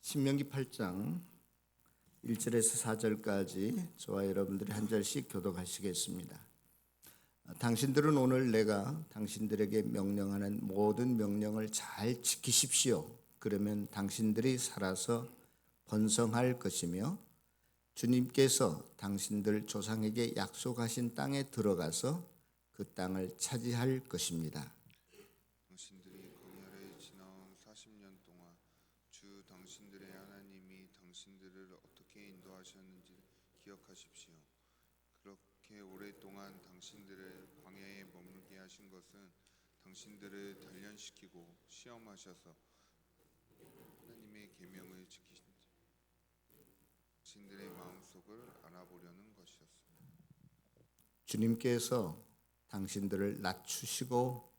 신명기 8장 1절에서 4절까지 저와 여러분들이 한 절씩 교독하시겠습니다. 당신들은 오늘 내가 당신들에게 명령하는 모든 명령을 잘 지키십시오. 그러면 당신들이 살아서 번성할 것이며 주님께서 당신들 조상에게 약속하신 땅에 들어가서 그 땅을 차지할 것입니다. 당신들이 광야를 지나온 40년 동안 주 당신들의 하나님이 당신들을 어떻게 인도하셨는지 기억하십시오. 그렇게 오랫동안 당신들을 광야에 머물게 하신 것은 당신들을 단련시키고 시험하셔서 하나님의 계명을 지키신 당신들의 마음속을 알아보려는 것이었습니다. 주님께서 당신들을 낮추시고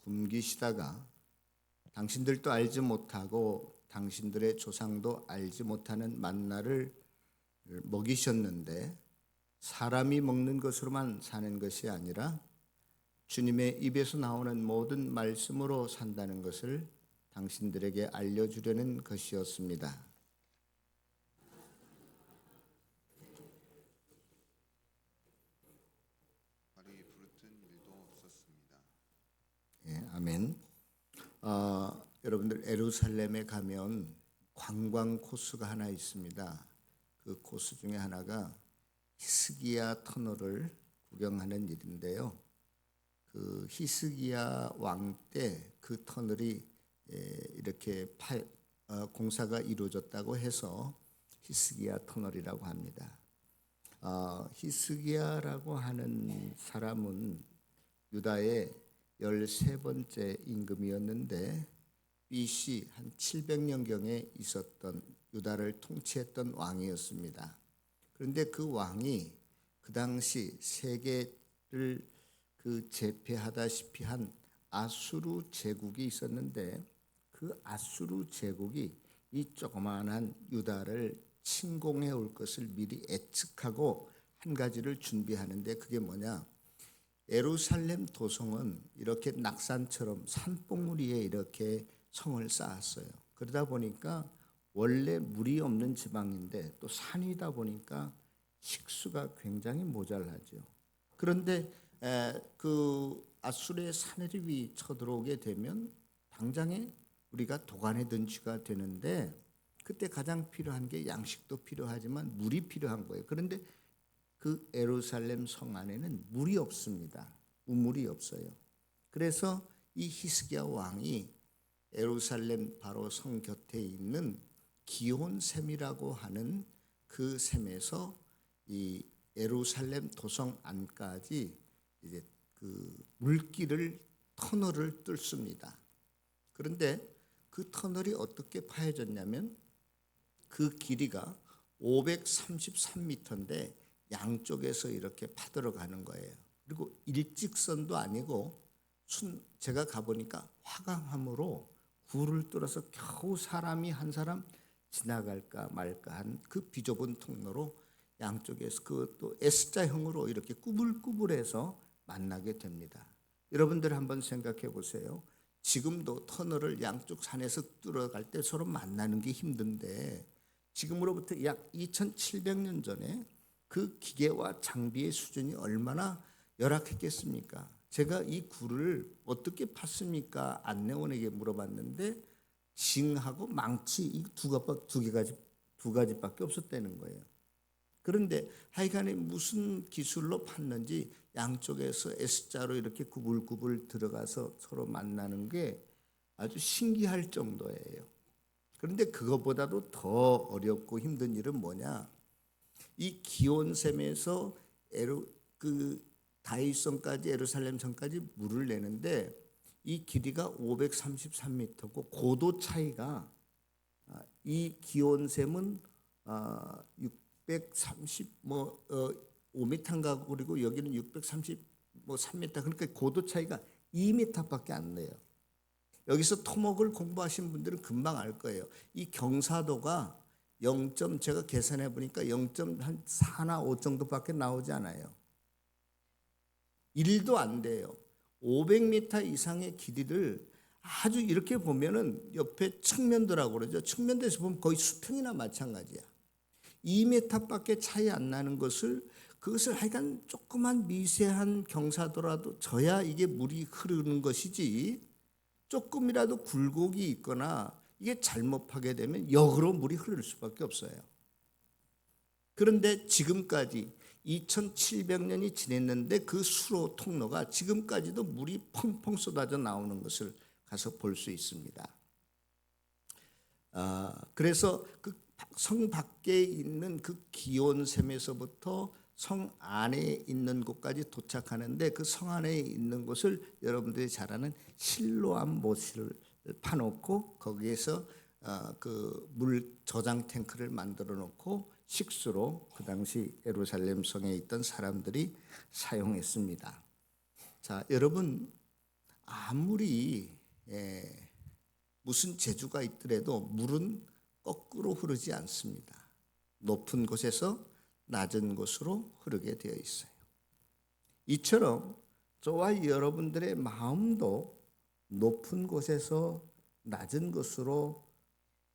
굶기시다가 당신들도 알지 못하고 당신들의 조상도 알지 못하는 만나를 먹이셨는데 사람이 먹는 것으로만 사는 것이 아니라 주님의 입에서 나오는 모든 말씀으로 산다는 것을 당신들에게 알려주려는 것이었습니다. 발이 부르튼 일도 없었습니다. 예, 아멘. 여러분들 예루살렘에 가면 관광 코스가 하나 있습니다. 그 코스 중에 하나가 히스기야 터널을 구경하는 일인데요. 그 히스기야 왕 때 그 터널이 이렇게 공사가 이루어졌다고 해서 히스기야 터널이라고 합니다. 히스기야라고 하는 사람은 유다의 13번째 임금이었는데 BC 한 700년경에 있었던 유다를 통치했던 왕이었습니다. 그런데 그 왕이 그 당시 세계를 제패하다시피 한 아수르 제국이 있었는데 그 아수르 제국이 이 조그마한 유다를 침공해 올 것을 미리 예측하고 한 가지를 준비하는데 그게 뭐냐? 예루살렘 도성은 이렇게 낙산처럼 산봉우리 위에 이렇게 성을 쌓았어요. 그러다 보니까 원래 물이 없는 지방인데 또 산이다 보니까 식수가 굉장히 모자라죠. 그런데 그 아수르의 산해립이 쳐들어오게 되면 당장에 우리가 도간에 든지가 되는데 그때 가장 필요한 게 양식도 필요하지만 물이 필요한 거예요. 그런데 그 예루살렘 성 안에는 물이 없습니다. 우물이 없어요. 그래서 이 히스기야 왕이 예루살렘 바로 성 곁에 있는 기온샘이라고 하는 그 샘에서 이 예루살렘 도성 안까지 이제 그 물길을 터널을 뚫습니다. 그런데 그 터널이 어떻게 파여졌냐면 그 길이가 533m인데 양쪽에서 이렇게 파들어가는 거예요. 그리고 일직선도 아니고 제가 가보니까 화강암으로 굴을 뚫어서 겨우 사람이 한 사람 지나갈까 말까 한 그 비좁은 통로로 양쪽에서 그것도 S자형으로 이렇게 꾸불꾸불해서 만나게 됩니다. 여러분들 한번 생각해 보세요. 지금도 터널을 양쪽 산에서 뚫어갈 때 서로 만나는 게 힘든데 지금으로부터 약 2700년 전에 그 기계와 장비의 수준이 얼마나 열악했겠습니까? 제가 이 굴을 어떻게 팠습니까? 안내원에게 물어봤는데 징하고 망치 이 두 가지밖에 없었다는 거예요. 그런데 하여간에 무슨 기술로 팠는지 양쪽에서 S자로 이렇게 구불구불 들어가서 서로 만나는 게 아주 신기할 정도예요. 그런데 그것보다도 더 어렵고 힘든 일은 뭐냐? 이 기온샘에서 다윗성까지 예루살렘 성까지 물을 내는데 이 길이가 533m고 고도 차이가 이 기온샘은 635m인가 그리고 여기는 633m 그러니까 고도 차이가 2m밖에 안 나요. 여기서 토목을 공부하신 분들은 금방 알 거예요. 이 경사도가 제가 계산해 보니까 0.4나 5 정도밖에 나오지 않아요. 1도 안 돼요. 500m 이상의 길이를 아주 이렇게 보면은 옆에 측면도라고 그러죠. 측면도에서 보면 거의 수평이나 마찬가지야. 2m밖에 차이 안 나는 그것을 하여간 조그만 미세한 경사도라도 져야 이게 물이 흐르는 것이지, 조금이라도 굴곡이 있거나 이게 잘못 하게 되면 역으로 물이 흐를 수밖에 없어요. 그런데 지금까지 2700년이 지냈는데 그 수로 통로가 지금까지도 물이 펑펑 쏟아져 나오는 것을 가서 볼 수 있습니다. 그래서 그 성 밖에 있는 그 기온샘에서부터 성 안에 있는 곳까지 도착하는데, 그 성 안에 있는 곳을 여러분들이 잘 아는 실로암 못을 파놓고 거기에서 그 물 저장 탱크를 만들어 놓고 식수로 그 당시 예루살렘 성에 있던 사람들이 사용했습니다. 자, 여러분, 아무리 무슨 재주가 있더라도 물은 거꾸로 흐르지 않습니다. 높은 곳에서 낮은 곳으로 흐르게 되어 있어요. 이처럼 저와 여러분들의 마음도 높은 곳에서 낮은 곳으로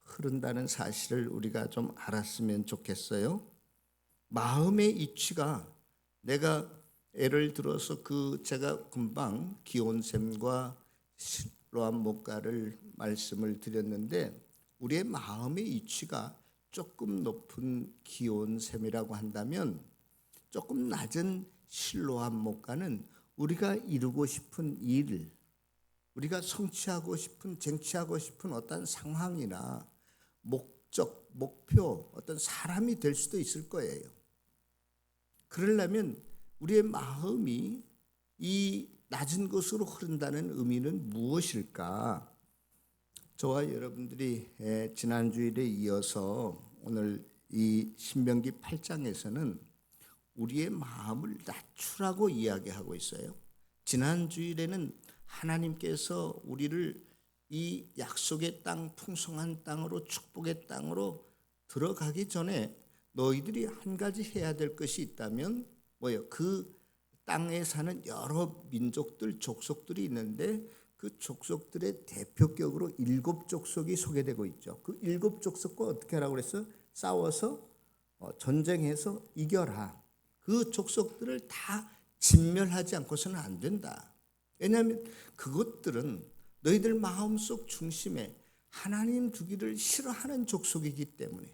흐른다는 사실을 우리가 좀 알았으면 좋겠어요. 마음의 이치가, 내가 예를 들어서 제가 금방 기온샘과 실로암 목가를 말씀을 드렸는데, 우리의 마음의 이치가 조금 높은 기온샘이라고 한다면 조금 낮은 실로암 목가는 우리가 이루고 싶은 일, 우리가 성취하고 싶은, 쟁취하고 싶은 어떤 상황이나 목적, 목표, 어떤 사람이 될 수도 있을 거예요. 그러려면 우리의 마음이 이 낮은 곳으로 흐른다는 의미는 무엇일까? 저와 여러분들이 지난 주일에 이어서 오늘 이 신명기 8장에서는 우리의 마음을 낮추라고 이야기하고 있어요. 지난 주일에는 하나님께서 우리를 이 약속의 땅, 풍성한 땅으로, 축복의 땅으로 들어가기 전에 너희들이 한 가지 해야 될 것이 있다면 뭐예요? 그 땅에 사는 여러 민족들, 족속들이 있는데 그 족속들의 대표격으로 7족속이 소개되고 있죠. 그 7족속과 어떻게 하라고 그랬어요? 싸워서 전쟁해서 이겨라. 그 족속들을 다 진멸하지 않고서는 안 된다. 왜냐하면 그것들은 너희들 마음속 중심에 하나님 두기를 싫어하는 족속이기 때문에,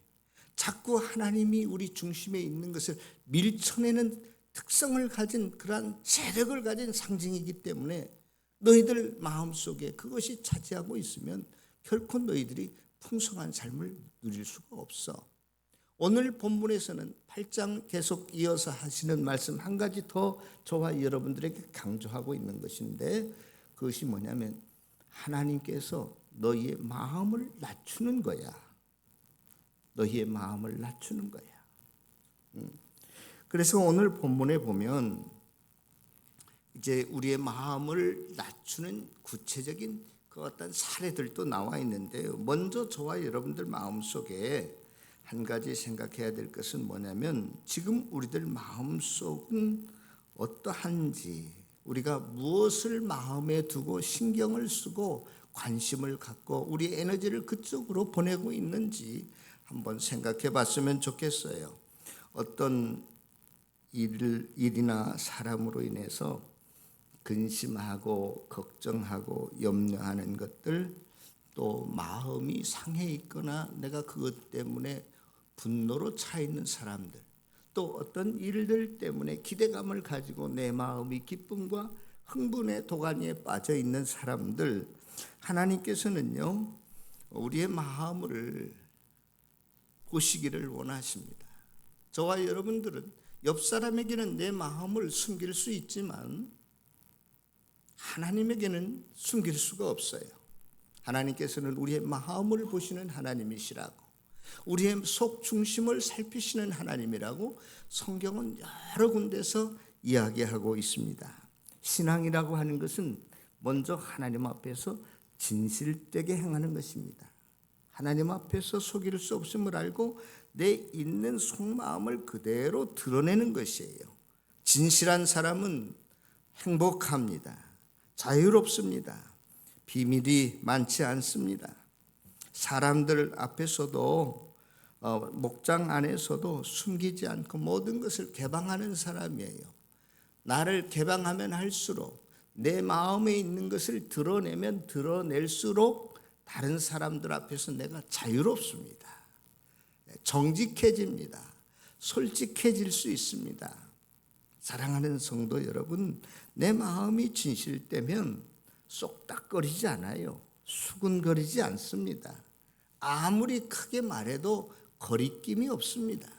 자꾸 하나님이 우리 중심에 있는 것을 밀쳐내는 특성을 가진, 그러한 재력을 가진 상징이기 때문에 너희들 마음속에 그것이 차지하고 있으면 결코 너희들이 풍성한 삶을 누릴 수가 없어. 오늘 본문에서는 8장 계속 이어서 하시는 말씀 한 가지 더 저와 여러분들에게 강조하고 있는 것인데, 그것이 뭐냐면 하나님께서 너희의 마음을 낮추는 거야. 너희의 마음을 낮추는 거야. 그래서 오늘 본문에 보면 이제 우리의 마음을 낮추는 구체적인 그 어떤 사례들도 나와 있는데요. 먼저 저와 여러분들 마음속에 한 가지 생각해야 될 것은 뭐냐면, 지금 우리들 마음속은 어떠한지, 우리가 무엇을 마음에 두고 신경을 쓰고 관심을 갖고 우리의 에너지를 그쪽으로 보내고 있는지 한번 생각해 봤으면 좋겠어요. 어떤 일이나 사람으로 인해서 근심하고 걱정하고 염려하는 것들, 또 마음이 상해 있거나 내가 그것 때문에 분노로 차 있는 사람들, 또 어떤 일들 때문에 기대감을 가지고 내 마음이 기쁨과 흥분의 도가니에 빠져 있는 사람들, 하나님께서는요 우리의 마음을 보시기를 원하십니다. 저와 여러분들은 옆 사람에게는 내 마음을 숨길 수 있지만 하나님에게는 숨길 수가 없어요. 하나님께서는 우리의 마음을 보시는 하나님이시라고, 우리의 속 중심을 살피시는 하나님이라고 성경은 여러 군데서 이야기하고 있습니다. 신앙이라고 하는 것은 먼저 하나님 앞에서 진실되게 행하는 것입니다. 하나님 앞에서 속일 수 없음을 알고 내 있는 속마음을 그대로 드러내는 것이에요. 진실한 사람은 행복합니다. 자유롭습니다. 비밀이 많지 않습니다. 사람들 앞에서도 목장 안에서도 숨기지 않고 모든 것을 개방하는 사람이에요. 나를 개방하면 할수록 내 마음에 있는 것을 드러내면 드러낼수록 다른 사람들 앞에서 내가 자유롭습니다. 정직해집니다. 솔직해질 수 있습니다. 사랑하는 성도 여러분, 내 마음이 진실되면 쏙닥거리지 않아요. 수근거리지 않습니다. 아무리 크게 말해도 거리낌이 없습니다.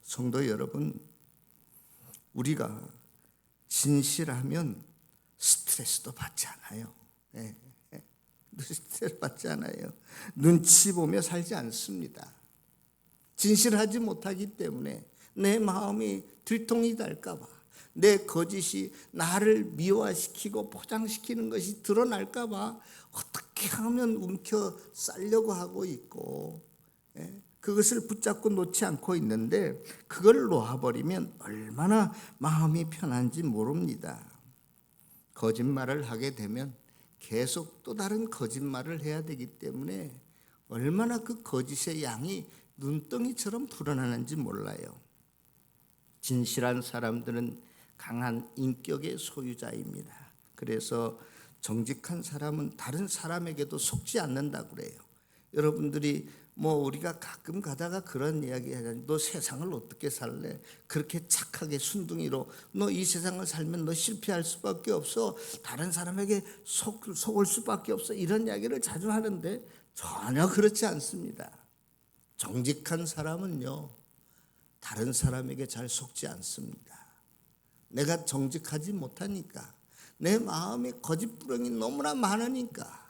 성도 여러분, 우리가 진실하면 스트레스도 받지 않아요. 스트레스 받지 않아요. 눈치 보며 살지 않습니다. 진실하지 못하기 때문에 내 마음이 들통이 날까 봐, 내 거짓이 나를 미화시키고 포장시키는 것이 드러날까 봐 어떻게 하면 움켜 싸려고 하고 있고, 그것을 붙잡고 놓지 않고 있는데 그걸 놓아버리면 얼마나 마음이 편한지 모릅니다. 거짓말을 하게 되면 계속 또 다른 거짓말을 해야 되기 때문에 얼마나 그 거짓의 양이 눈덩이처럼 불어나는지 몰라요. 진실한 사람들은 강한 인격의 소유자입니다. 그래서 정직한 사람은 다른 사람에게도 속지 않는다고 그래요. 여러분들이 우리가 가끔 가다가 그런 이야기 하잖아요. 너 세상을 어떻게 살래? 그렇게 착하게 순둥이로 너 이 세상을 살면 너 실패할 수밖에 없어. 다른 사람에게 속을 수밖에 없어. 이런 이야기를 자주 하는데 전혀 그렇지 않습니다. 정직한 사람은요, 다른 사람에게 잘 속지 않습니다. 내가 정직하지 못하니까, 내 마음에 거짓부렁이 너무나 많으니까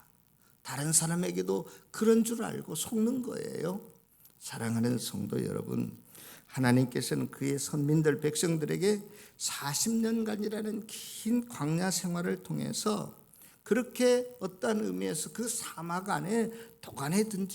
다른 사람에게도 그런 줄 알고 속는 거예요. 사랑하는 성도 여러분, 하나님께서는 그의 선민들 백성들에게 40년간이라는 긴 광야 생활을 통해서 그렇게 어떠한 의미에서 그 사막 안에 도간에 든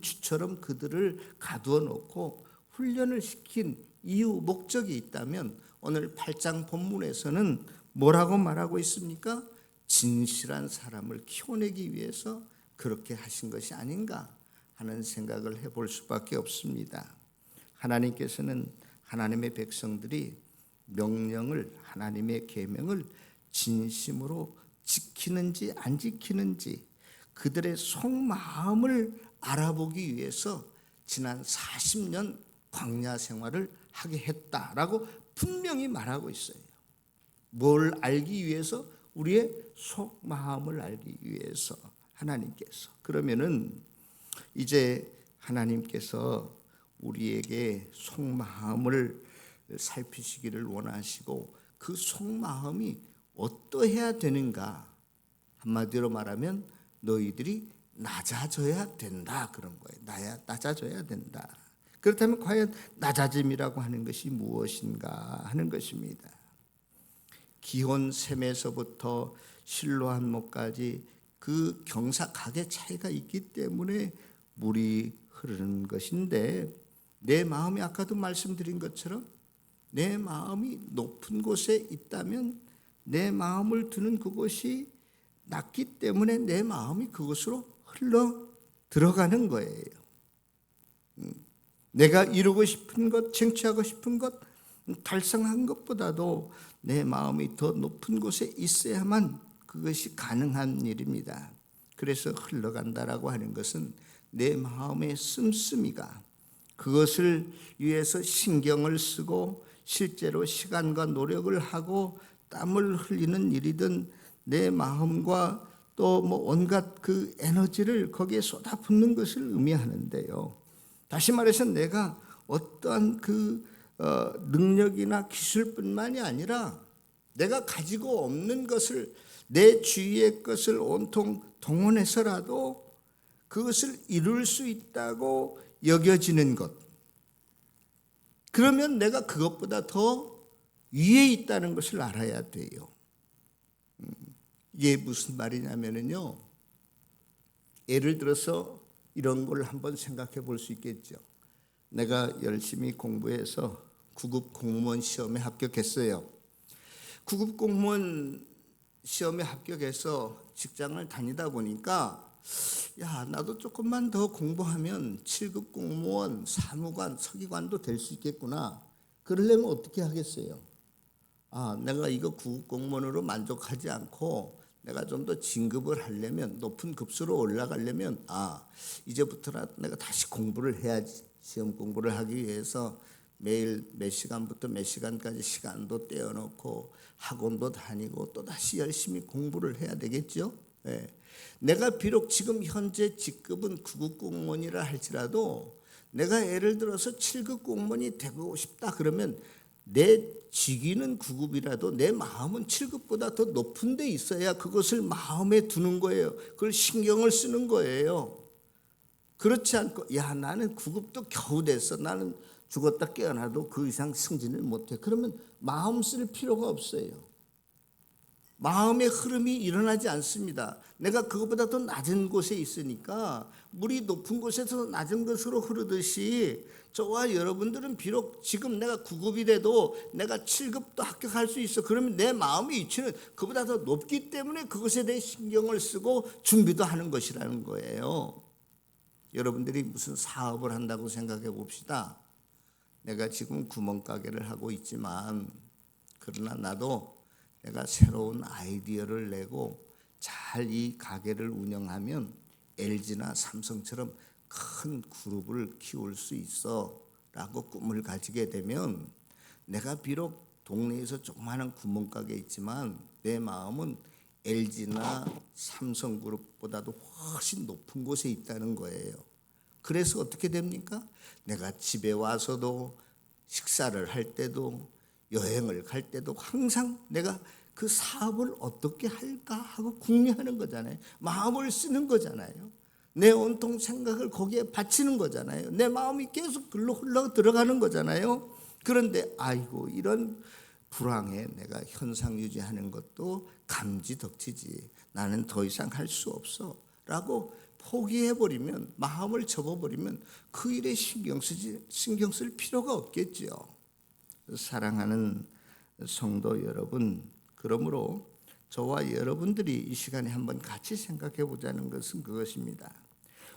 쥐처럼 그들을 가두어 놓고 훈련을 시킨 이유, 목적이 있다면 오늘 8장 본문에서는 뭐라고 말하고 있습니까? 진실한 사람을 키워내기 위해서 그렇게 하신 것이 아닌가 하는 생각을 해볼 수밖에 없습니다. 하나님께서는 하나님의 백성들이 명령을, 하나님의 계명을 진심으로 지키는지 안 지키는지 그들의 속마음을 알아보기 위해서 지난 40년 광야 생활을 하게 했다라고 분명히 말하고 있어요. 뭘 알기 위해서? 우리의 속마음을 알기 위해서 하나님께서. 그러면은 이제 하나님께서 우리에게 속마음을 살피시기를 원하시고 그 속마음이 어떠해야 되는가? 한마디로 말하면 너희들이 낮아져야 된다 그런 거예요. 낮아져야 된다. 그렇다면 과연 낮아짐이라고 하는 것이 무엇인가 하는 것입니다. 기혼 셈에서부터 실로한 목까지 그 경사각의 차이가 있기 때문에 물이 흐르는 것인데, 내 마음이 아까도 말씀드린 것처럼 내 마음이 높은 곳에 있다면 내 마음을 두는 그곳이 낮기 때문에 내 마음이 그곳으로 흘러 들어가는 거예요. 내가 이루고 싶은 것, 쟁취하고 싶은 것, 달성한 것보다도 내 마음이 더 높은 곳에 있어야만 그것이 가능한 일입니다. 그래서 흘러간다라고 하는 것은 내 마음의 씀씀이가 그것을 위해서 신경을 쓰고 실제로 시간과 노력을 하고 땀을 흘리는 일이든 내 마음과 또 온갖 그 에너지를 거기에 쏟아붓는 것을 의미하는데요. 다시 말해서 내가 어떠한 그 능력이나 기술뿐만이 아니라 내가 가지고 없는 것을, 내 주위의 것을 온통 동원해서라도 그것을 이룰 수 있다고 여겨지는 것, 그러면 내가 그것보다 더 위에 있다는 것을 알아야 돼요. 이게 무슨 말이냐면요, 예를 들어서 이런 걸 한번 생각해 볼 수 있겠죠. 내가 열심히 공부해서 구급 공무원 시험에 합격했어요. 구급 공무원 시험에 합격해서 직장을 다니다 보니까 야, 나도 조금만 더 공부하면 7급 공무원, 사무관, 서기관도 될 수 있겠구나. 그러려면 어떻게 하겠어요? 아, 내가 이거 9급 공무원으로 만족하지 않고 내가 좀 더 진급을 하려면, 높은 급수로 올라가려면 이제부터라 내가 다시 공부를 해야지. 시험 공부를 하기 위해서 매일 몇 시간부터 몇 시간까지 시간도 떼어놓고 학원도 다니고 또 다시 열심히 공부를 해야 되겠죠. 네. 내가 비록 지금 현재 직급은 9급 공무원이라 할지라도 내가 예를 들어서 7급 공무원이 되고 싶다 그러면 내 직위는 9급이라도 내 마음은 7급보다 더 높은 데 있어야 그것을 마음에 두는 거예요. 그걸 신경을 쓰는 거예요. 그렇지 않고 야, 나는 9급도 겨우 됐어. 나는 죽었다 깨어나도 그 이상 승진을 못해. 그러면 마음 쓸 필요가 없어요. 마음의 흐름이 일어나지 않습니다. 내가 그것보다 더 낮은 곳에 있으니까 물이 높은 곳에서 낮은 곳으로 흐르듯이 저와 여러분들은 비록 지금 내가 9급이라도 내가 7급도 합격할 수 있어. 그러면 내 마음의 위치는 그보다 더 높기 때문에 그것에 대해 신경을 쓰고 준비도 하는 것이라는 거예요. 여러분들이 무슨 사업을 한다고 생각해 봅시다. 내가 지금 구멍가게를 하고 있지만 그러나 나도 내가 새로운 아이디어를 내고 잘 이 가게를 운영하면 LG나 삼성처럼 큰 그룹을 키울 수 있어 라고 꿈을 가지게 되면 내가 비록 동네에서 조그마한 구멍가게 있지만 내 마음은 LG나 삼성그룹보다도 훨씬 높은 곳에 있다는 거예요. 그래서 어떻게 됩니까? 내가 집에 와서도 식사를 할 때도 여행을 갈 때도 항상 내가 그 사업을 어떻게 할까 하고 궁리하는 거잖아요. 마음을 쓰는 거잖아요. 내 온통 생각을 거기에 바치는 거잖아요. 내 마음이 계속 글로 흘러 들어가는 거잖아요. 그런데 아이고 이런 불황에 내가 현상 유지하는 것도 감지덕지지. 나는 더 이상 할 수 없어 라고 포기해버리면, 마음을 접어버리면 그 일에 신경 쓸 필요가 없겠죠. 사랑하는 성도 여러분, 그러므로 저와 여러분들이 이 시간에 한번 같이 생각해 보자는 것은 그것입니다.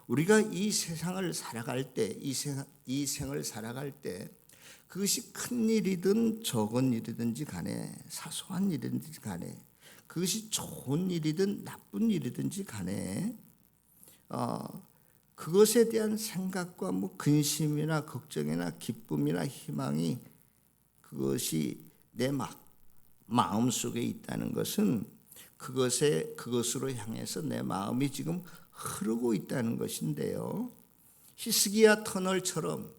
우리가 이 세상을 살아갈 때, 이 생을 살아갈 때 그것이 큰 일이든 적은 일이든지 간에, 사소한 일이든지 간에, 그것이 좋은 일이든 나쁜 일이든지 간에 그것에 대한 생각과 근심이나 걱정이나 기쁨이나 희망이 그것이 내 마음 속에 있다는 것은 그것으로 향해서 내 마음이 지금 흐르고 있다는 것인데요. 히스기야 터널처럼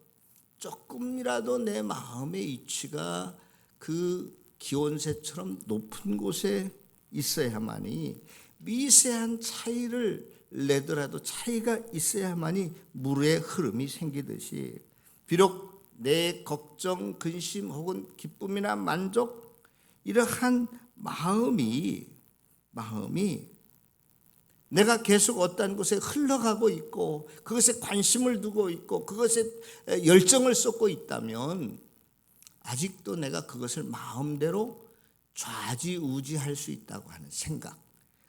조금이라도 내 마음의 위치가 그 기온새처럼 높은 곳에 있어야만이, 미세한 차이를 내더라도 차이가 있어야만이 물의 흐름이 생기듯이, 비록 내 걱정, 근심 혹은 기쁨이나 만족, 이러한 마음이 내가 계속 어떤 곳에 흘러가고 있고 그것에 관심을 두고 있고 그것에 열정을 쏟고 있다면 아직도 내가 그것을 마음대로 좌지우지할 수 있다고 하는 생각,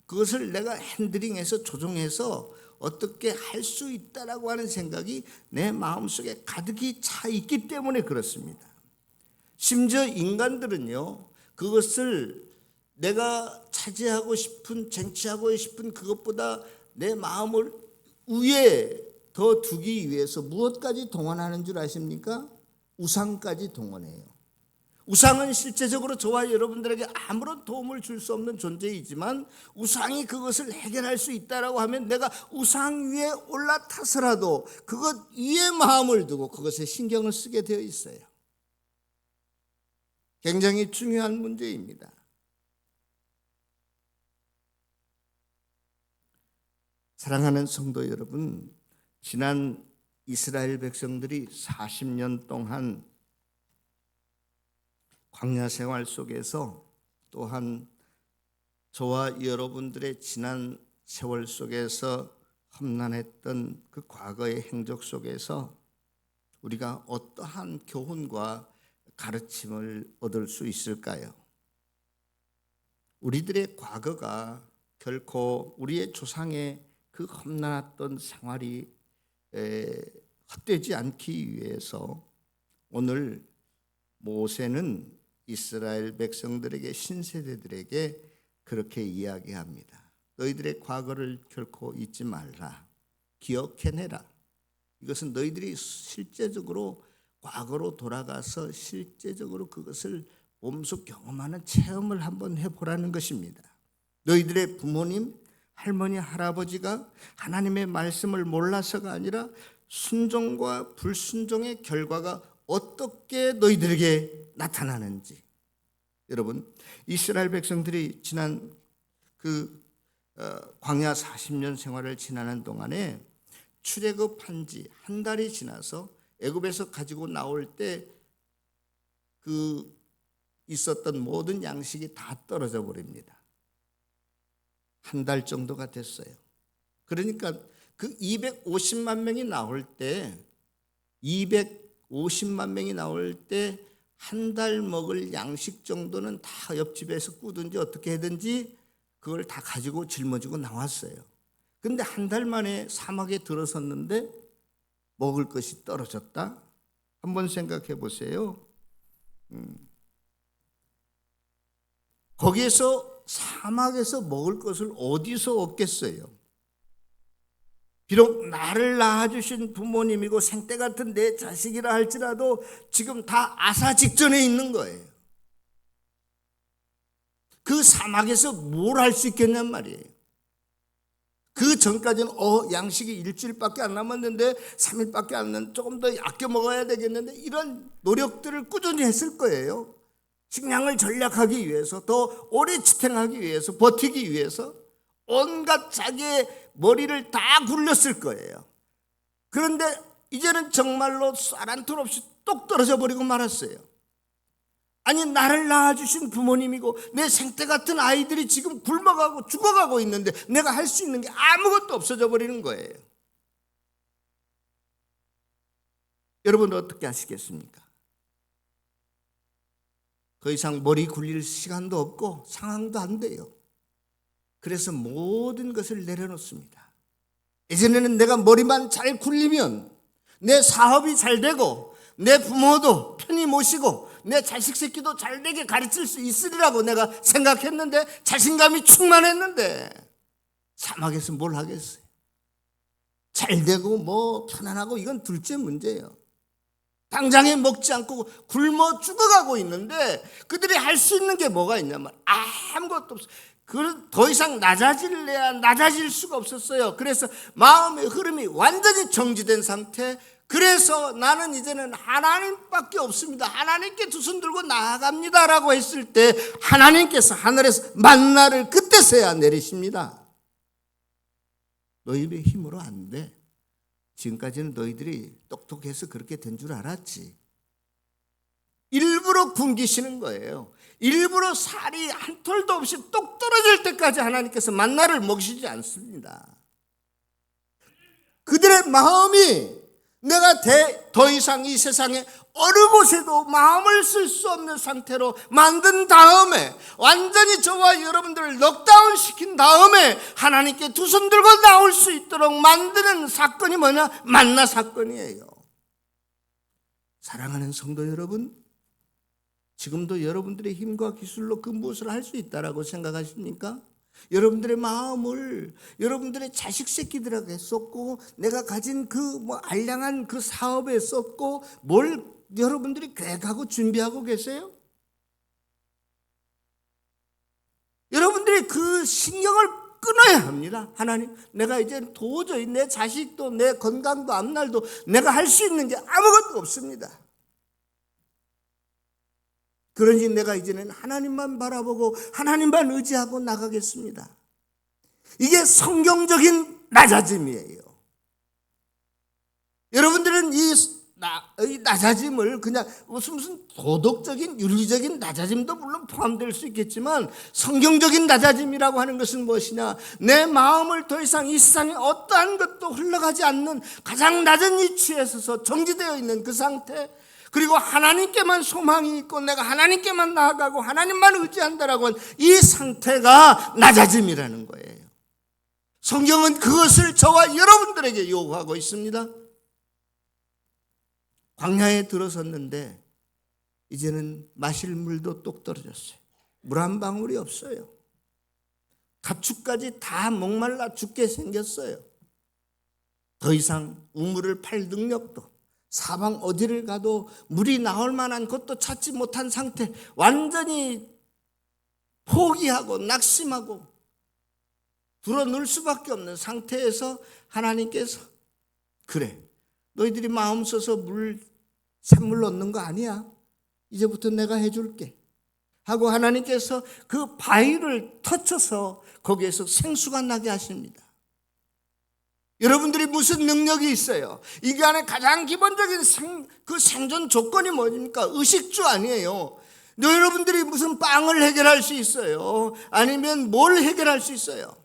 그것을 내가 핸들링해서 조종해서 어떻게 할 수 있다라고 하는 생각이 내 마음속에 가득히 차 있기 때문에 그렇습니다. 심지어 인간들은요, 그것을 내가 차지하고 싶은, 쟁취하고 싶은 그것보다 내 마음을 위에 더 두기 위해서 무엇까지 동원하는 줄 아십니까? 우상까지 동원해요. 우상은 실제적으로 저와 여러분들에게 아무런 도움을 줄 수 없는 존재이지만 우상이 그것을 해결할 수 있다라고 하면 내가 우상 위에 올라타서라도 그것 위에 마음을 두고 그것에 신경을 쓰게 되어 있어요. 굉장히 중요한 문제입니다. 사랑하는 성도 여러분, 지난 이스라엘 백성들이 40년 동안 광야 생활 속에서, 또한 저와 여러분들의 지난 세월 속에서 험난했던 그 과거의 행적 속에서 우리가 어떠한 교훈과 가르침을 얻을 수 있을까요? 우리들의 과거가 결코 우리의 조상의 그 험난했던 생활이 헛되지 않기 위해서 오늘 모세는 이스라엘 백성들에게, 신세대들에게 그렇게 이야기합니다. 너희들의 과거를 결코 잊지 말라. 기억해내라. 이것은 너희들이 실제적으로 과거로 돌아가서 실제적으로 그것을 몸소 경험하는 체험을 한번 해보라는 것입니다. 너희들의 부모님, 할머니, 할아버지가 하나님의 말씀을 몰라서가 아니라 순종과 불순종의 결과가 어떻게 너희들에게 나타나는지. 여러분, 이스라엘 백성들이 지난 광야 40년 생활을 지나는 동안에 출애굽한 지 한 달이 지나서 애굽에서 가지고 나올 때 있었던 모든 양식이 다 떨어져 버립니다. 한 달 정도가 됐어요. 그러니까 그 250만 명이 나올 때 한 달 먹을 양식 정도는 다 옆집에서 꾸든지 어떻게 하든지 그걸 다 가지고 짊어지고 나왔어요. 근데 한 달 만에 사막에 들어섰는데 먹을 것이 떨어졌다? 한번 생각해 보세요. 거기에서 사막에서 먹을 것을 어디서 얻겠어요? 비록 나를 낳아주신 부모님이고 생때 같은 내 자식이라 할지라도 지금 다 아사 직전에 있는 거예요. 그 사막에서 뭘 할 수 있겠냔 말이에요. 그 전까지는 양식이 일주일밖에 안 남았는데 3일밖에 안 남았는데 조금 더 아껴 먹어야 되겠는데 이런 노력들을 꾸준히 했을 거예요. 식량을 절약하기 위해서, 더 오래 지탱하기 위해서, 버티기 위해서 온갖 자기의 머리를 다 굴렸을 거예요. 그런데 이제는 정말로 쌀 한 톨 없이 똑 떨어져 버리고 말았어요. 아니, 나를 낳아주신 부모님이고 내 생태 같은 아이들이 지금 굶어가고 죽어가고 있는데 내가 할 수 있는 게 아무것도 없어져 버리는 거예요. 여러분 어떻게 하시겠습니까? 더 이상 머리 굴릴 시간도 없고 상황도 안 돼요. 그래서 모든 것을 내려놓습니다. 예전에는 내가 머리만 잘 굴리면 내 사업이 잘 되고 내 부모도 편히 모시고 내 자식 새끼도 잘 되게 가르칠 수 있으리라고 내가 생각했는데, 자신감이 충만했는데 사막에서 뭘 하겠어요? 잘 되고 뭐 편안하고 이건 둘째 문제예요. 당장에 먹지 않고 굶어 죽어가고 있는데 그들이 할 수 있는 게 뭐가 있냐면 아무것도 없어요. 더 이상 낮아질 수가 없었어요. 그래서 마음의 흐름이 완전히 정지된 상태. 그래서 나는 이제는 하나님밖에 없습니다. 하나님께 두 손 들고 나아갑니다라고 했을 때 하나님께서 하늘에서 만나를 그때서야 내리십니다. 너희의 힘으로 안 돼. 지금까지는 너희들이 똑똑해서 그렇게 된 줄 알았지. 일부러 굶기시는 거예요. 일부러 살이 한 톨도 없이 똑 떨어질 때까지 하나님께서 만나를 먹이시지 않습니다. 그들의 마음이 내가 더 이상 이 세상에 어느 곳에도 마음을 쓸 수 없는 상태로 만든 다음에, 완전히 저와 여러분들을 넉다운 시킨 다음에 하나님께 두 손 들고 나올 수 있도록 만드는 사건이 뭐냐? 만나 사건이에요. 사랑하는 성도 여러분, 지금도 여러분들의 힘과 기술로 그 무엇을 할 수 있다라고 생각하십니까? 여러분들의 마음을 여러분들의 자식 새끼들에게 쏟고 내가 가진 알량한 그 사업에 쏟고 뭘 여러분들이 계획하고 준비하고 계세요? 여러분들이 그 신경을 끊어야 합니다. 하나님, 내가 이제 도저히 내 자식도 내 건강도 앞날도 내가 할 수 있는 게 아무것도 없습니다. 그러니 내가 이제는 하나님만 바라보고 하나님만 의지하고 나가겠습니다. 이게 성경적인 낮아짐이에요. 여러분들은 이 낮아짐을 그냥 무슨 도덕적인 윤리적인 낮아짐도 물론 포함될 수 있겠지만, 성경적인 낮아짐이라고 하는 것은 무엇이냐? 내 마음을 더 이상 이 세상에 어떠한 것도 흘러가지 않는 가장 낮은 위치에 서서 정지되어 있는 그 상태, 그리고 하나님께만 소망이 있고 내가 하나님께만 나아가고 하나님만 의지한다라고 하는 이 상태가 낮아짐이라는 거예요. 성경은 그것을 저와 여러분들에게 요구하고 있습니다. 광야에 들어섰는데 이제는 마실 물도 똑 떨어졌어요. 물 한 방울이 없어요. 가축까지 다 목말라 죽게 생겼어요. 더 이상 우물을 팔 능력도, 사방 어디를 가도 물이 나올 만한 것도 찾지 못한 상태, 완전히 포기하고 낙심하고 불어넣을 수밖에 없는 상태에서 하나님께서 그래, 너희들이 마음 써서 샘물 넣는 거 아니야. 이제부터 내가 해줄게 하고 하나님께서 그 바위를 터쳐서 거기에서 생수가 나게 하십니다. 여러분들이 무슨 능력이 있어요? 이게 안에 가장 기본적인 생존 조건이 뭡니까? 의식주 아니에요. 여러분들이 무슨 빵을 해결할 수 있어요? 아니면 뭘 해결할 수 있어요?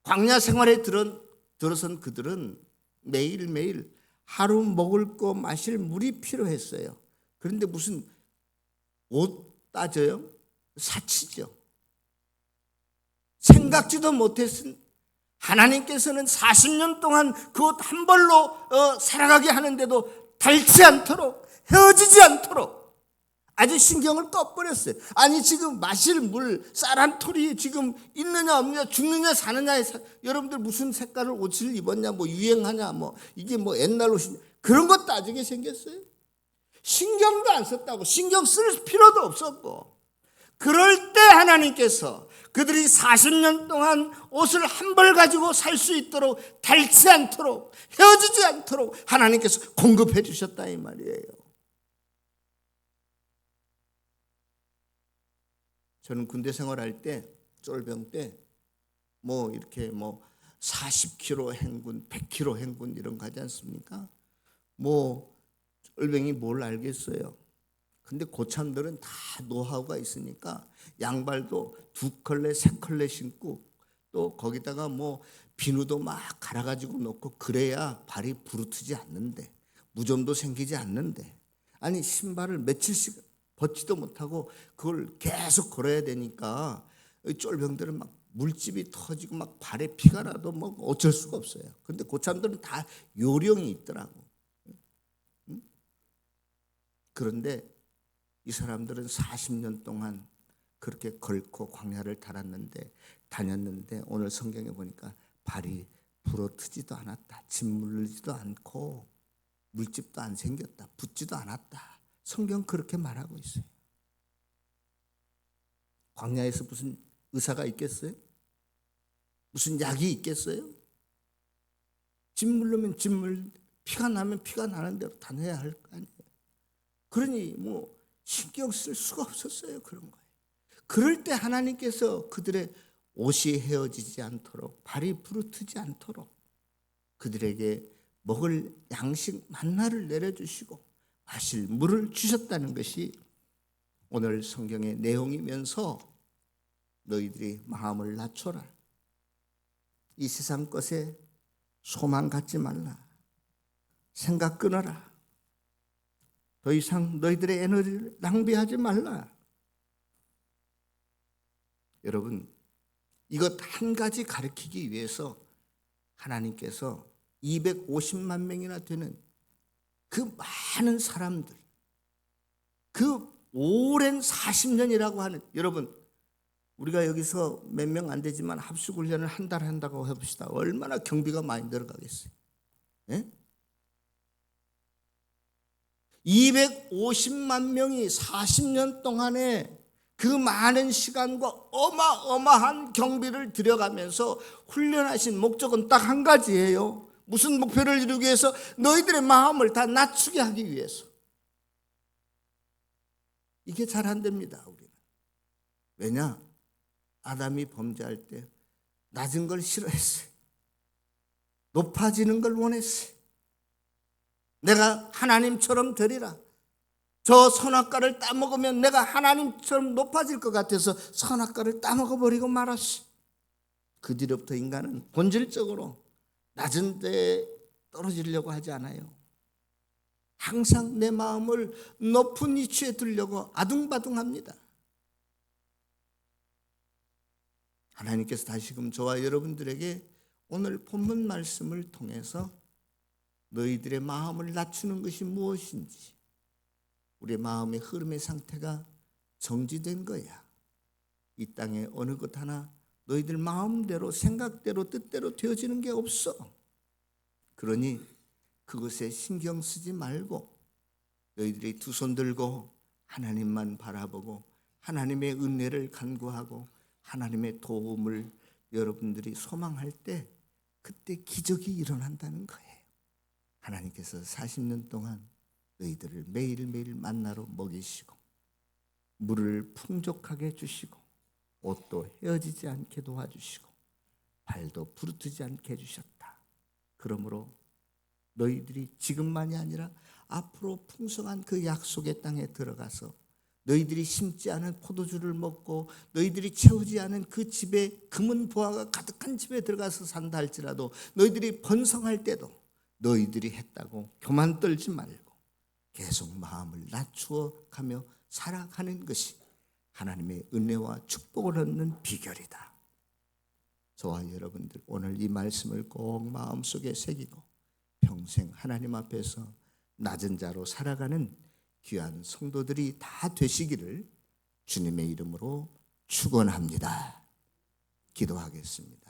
광야 생활에 들어선 그들은 매일매일 하루 먹을 거 마실 물이 필요했어요. 그런데 무슨 옷 따져요? 사치죠. 생각지도 못했은 하나님께서는 40년 동안 그 옷 한 벌로 살아가게 하는데도 닳지 않도록, 헤어지지 않도록 아주 신경을 꺼버렸어요. 아니 지금 마실 물, 쌀 한 톨이 지금 있느냐 없느냐, 죽느냐 사느냐에 여러분들 무슨 색깔을 옷을 입었냐, 뭐 유행하냐, 뭐 이게 뭐 옛날 옷이냐, 그런 거 따지게 생겼어요. 신경도 안 썼다고, 신경 쓸 필요도 없었고. 그럴 때 하나님께서 그들이 40년 동안 옷을 한 벌 가지고 살 수 있도록, 닳지 않도록, 헤어지지 않도록 하나님께서 공급해 주셨다 이 말이에요. 저는 군대 생활할 때, 쫄병 때 뭐 이렇게 뭐 40km 행군, 100km 행군 이런 거 하지 않습니까? 뭐 쫄병이 뭘 알겠어요. 근데 고참들은 다 노하우가 있으니까 양발도 2컬레, 3컬레 신고 또 거기다가 뭐 비누도 막 갈아가지고 놓고 그래야 발이 부르트지 않는데, 무좀도 생기지 않는데, 아니 신발을 며칠씩 벗지도 못하고 그걸 계속 걸어야 되니까 쫄병들은 막 물집이 터지고 막 발에 피가 나도 뭐 어쩔 수가 없어요. 근데 고참들은 다 요령이 있더라고. 그런데 이 사람들은 40년 동안 그렇게 걸고 광야를 다녔는데 오늘 성경에 보니까 발이 부러뜨지도 않았다. 짓물리지도 않고 물집도 안 생겼다. 붓지도 않았다. 성경 그렇게 말하고 있어요. 광야에서 무슨 의사가 있겠어요? 무슨 약이 있겠어요? 짓물르면 짓물, 피가 나면 피가 나는 대로 다녀야 할 거 아니에요. 그러니 뭐 신경 쓸 수가 없었어요. 그런 거예요. 그럴 때 하나님께서 그들의 옷이 헤어지지 않도록, 발이 부르트지 않도록 그들에게 먹을 양식 만나를 내려주시고 마실 물을 주셨다는 것이 오늘 성경의 내용이면서 너희들이 마음을 낮춰라. 이 세상 것에 소망 갖지 말라. 생각 끊어라. 더 이상 너희들의 에너지를 낭비하지 말라. 여러분, 이것 한 가지 가르치기 위해서 하나님께서 250만 명이나 되는 그 많은 사람들, 그 오랜 40년이라고 하는, 여러분 우리가 여기서 몇 명 안 되지만 합숙훈련을 한 달 한다고 해봅시다. 얼마나 경비가 많이 들어가겠어요. 예? 250만 명이 40년 동안에 그 많은 시간과 어마어마한 경비를 들여가면서 훈련하신 목적은 딱 한 가지예요. 무슨 목표를 이루기 위해서? 너희들의 마음을 다 낮추게 하기 위해서. 이게 잘 안 됩니다, 우리는. 왜냐? 아담이 범죄할 때 낮은 걸 싫어했어요. 높아지는 걸 원했어요. 내가 하나님처럼 되리라. 저 선악과를 따먹으면 내가 하나님처럼 높아질 것 같아서 선악과를 따먹어버리고 말았어요. 그 뒤로부터 인간은 본질적으로 낮은 데에 떨어지려고 하지 않아요. 항상 내 마음을 높은 위치에 두려고 아둥바둥합니다. 하나님께서 다시금 저와 여러분들에게 오늘 본문 말씀을 통해서 너희들의 마음을 낮추는 것이 무엇인지, 우리의 마음의 흐름의 상태가 정지된 거야. 이 땅에 어느 것 하나 너희들 마음대로 생각대로 뜻대로 되어지는 게 없어. 그러니 그것에 신경 쓰지 말고 너희들이 두 손 들고 하나님만 바라보고 하나님의 은혜를 간구하고 하나님의 도움을 여러분들이 소망할 때 그때 기적이 일어난다는 거예요. 하나님께서 40년 동안 너희들을 매일매일 만나러 먹이시고 물을 풍족하게 주시고 옷도 헤어지지 않게 도와주시고 발도 부르트지 않게 해주셨다. 그러므로 너희들이 지금만이 아니라 앞으로 풍성한 그 약속의 땅에 들어가서 너희들이 심지 않은 포도주를 먹고 너희들이 채우지 않은 그 집에 금은 보화가 가득한 집에 들어가서 산다 할지라도 너희들이 번성할 때도 너희들이 했다고 교만 떨지 말고 계속 마음을 낮추어 가며 살아가는 것이 하나님의 은혜와 축복을 얻는 비결이다. 저와 여러분들 오늘 이 말씀을 꼭 마음속에 새기고 평생 하나님 앞에서 낮은 자로 살아가는 귀한 성도들이 다 되시기를 주님의 이름으로 축원합니다. 기도하겠습니다.